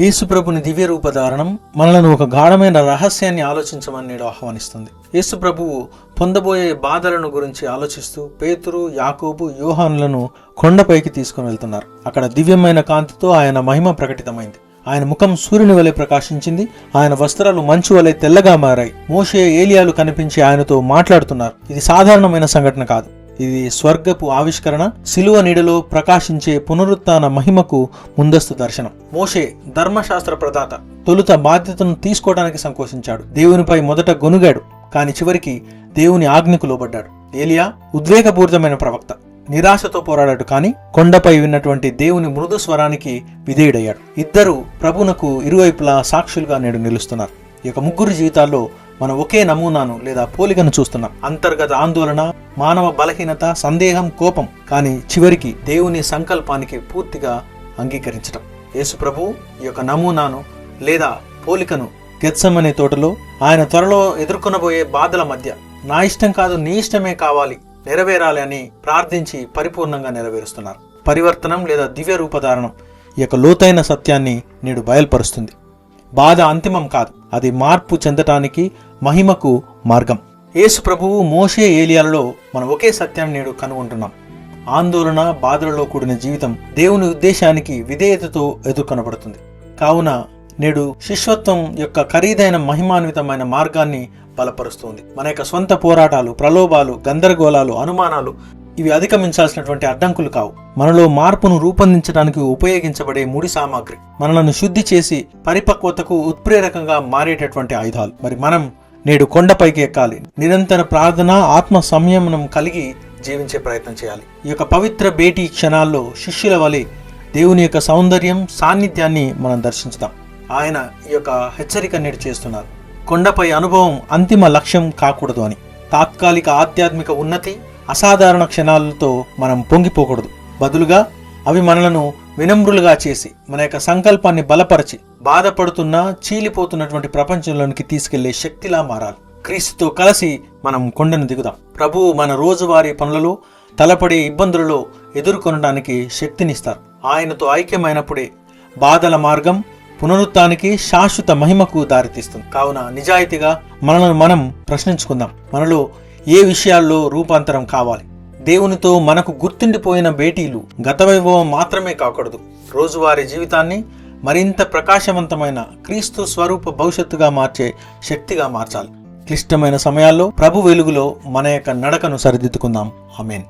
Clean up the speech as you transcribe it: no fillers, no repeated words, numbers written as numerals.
యేసుప్రభుని దివ్య రూపధారణం మనలను ఒక గాఢమైన రహస్యాన్ని ఆలోచించమని నేడు ఆహ్వానిస్తుంది. యేసుప్రభువు పొందబోయే బాధలను గురించి ఆలోచిస్తూ పేతురు, యాకోబు, యోహానులను కొండపైకి తీసుకుని వెళ్తున్నారు. అక్కడ దివ్యమైన కాంతితో ఆయన మహిమ ప్రకటితమైంది. ఆయన ముఖం సూర్యుని వలె ప్రకాశించింది. ఆయన వస్త్రాలు మంచు వలె తెల్లగా మారాయి. మోషే, ఏలియాలు కనిపించి ఆయనతో మాట్లాడుతున్నారు. ఇది సాధారణమైన సంఘటన కాదు. ఇది స్వర్గపు ఆవిష్కరణ, శిలువ నీడలో ప్రకాశించే పునరుత్థాన మహిమకు ముందస్తు దర్శనం. మోషే ధర్మశాస్త్ర ప్రదాత. తొలుత బాధ్యతను తీసుకోవడానికి సంకోచించాడు. దేవునిపై మొదట గొనుగాడు, కాని చివరికి దేవుని ఆజ్ఞకు లోబడ్డాడు. ఏలియా ఉద్వేగపూరితమైన ప్రవక్త. నిరాశతో పోరాడాడు, కానీ కొండపై విన్నటువంటి దేవుని మృదు స్వరానికి విధేయుడయ్యాడు. ఇద్దరు ప్రభునకు ఇరువైపులా సాక్షులుగా నేడు నిలుస్తున్నారు. ఈ యొక్క ముగ్గురు జీవితాల్లో మనం ఒకే నమూనాను లేదా పోలికను చూస్తున్నాం. అంతర్గత ఆందోళన, మానవ బలహీనత, సందేహం, కోపం, కానీ చివరికి దేవుని సంకల్పానికి పూర్తిగా అంగీకరించడం. యేసు ప్రభువు ఈ యొక్క నమూనాను లేదా పోలికను గెత్సెమనే తోటలో ఆయన త్వరలో ఎదుర్కొనబోయే బాధల మధ్య నా ఇష్టం కాదు నీ ఇష్టమే కావాలి, నెరవేరాలి అని ప్రార్థించి పరిపూర్ణంగా నెరవేరుస్తున్నారు. పరివర్తనం లేదా దివ్య రూపధారణం ఈ యొక్క లోతైన సత్యాన్ని నేడు బయలుపరుస్తుంది. బాధ అంతిమం కాదు, అది మార్పు చెందటానికి, మహిమకు మార్గం. యేసు ప్రభువు, మోషే, ఏలియాలలో మనం ఒకే సత్యాన్ని నేడు కనుగొంటున్నాం. ఆందోళన, బాధలలో కూడిన జీవితం దేవుని ఉద్దేశానికి విధేయతతో ఎదుర్కొనబడుతుంది. కావున నేడు శిష్యత్వం యొక్క ఖరీదైన మహిమాన్వితమైన మార్గాన్ని బలపరుస్తుంది. మన యొక్క సొంత పోరాటాలు, ప్రలోభాలు, గందరగోళాలు, అనుమానాలు ఇవి అధిగమించాల్సినటువంటి అడ్డంకులు కావు. మనలో మార్పును రూపొందించడానికి ఉపయోగించబడే ముడి సామాగ్రి, మనలను శుద్ధి చేసి పరిపక్వతకు ఉత్ప్రేరకంగా మారేటటువంటి ఆయుధాలు. మరి మనం నేడు కొండపైకి ఎక్కాలి. నిరంతర ప్రార్థన, ఆత్మ సంయమనం కలిగి జీవించే ప్రయత్నం చేయాలి. ఈ యొక్క పవిత్ర భేటీ క్షణాల్లో శిష్యుల వలె దేవుని యొక్క సౌందర్యం, సాన్నిధ్యాన్ని మనం దర్శించుదాం. ఆయన ఈ యొక్క హెచ్చరిక నేడు చేస్తున్నారు. కొండపై అనుభవం అంతిమ లక్ష్యం కాకూడదు అని. తాత్కాలిక ఆధ్యాత్మిక ఉన్నతి, అసాధారణ క్షణాలతో మనం పొంగిపోకూడదు. బదులుగా అవి మనలను వినమ్రులుగా చేసి మన యొక్క సంకల్పాన్ని బలపరిచి బాధపడుతున్న, చీలిపోతున్నటువంటి ప్రపంచంలోనికి తీసుకెళ్లే శక్తిలా మారాలి. క్రీస్తుతో కలిసి మనం కొండను దిగుదాం. ప్రభువు మన రోజువారీ పనులలో, తలపడే ఇబ్బందులలో ఎదుర్కొనడానికి శక్తినిస్తారు. ఆయనతో ఐక్యమైనప్పుడే బాధల మార్గం పునరుత్థానికి, శాశ్వత మహిమకు దారితీస్తుంది. కావున నిజాయితీగా మనల్ని మనం ప్రశ్నించుకుందాం. మనలో ఏ విషయాల్లో రూపాంతరం కావాలి? దేవునితో మనకు గుర్తుండిపోయిన భేటీలు గత వైభవం మాత్రమే కాకూడదు. రోజువారీ జీవితాన్ని మరింత ప్రకాశవంతమైన క్రీస్తు స్వరూప భవిష్యత్తుగా మార్చే శక్తిగా మార్చాలి. క్లిష్టమైన సమయాల్లో ప్రభు వెలుగులో మన యొక్క నడకను సరిదిద్దుకుందాం. ఆమేన్.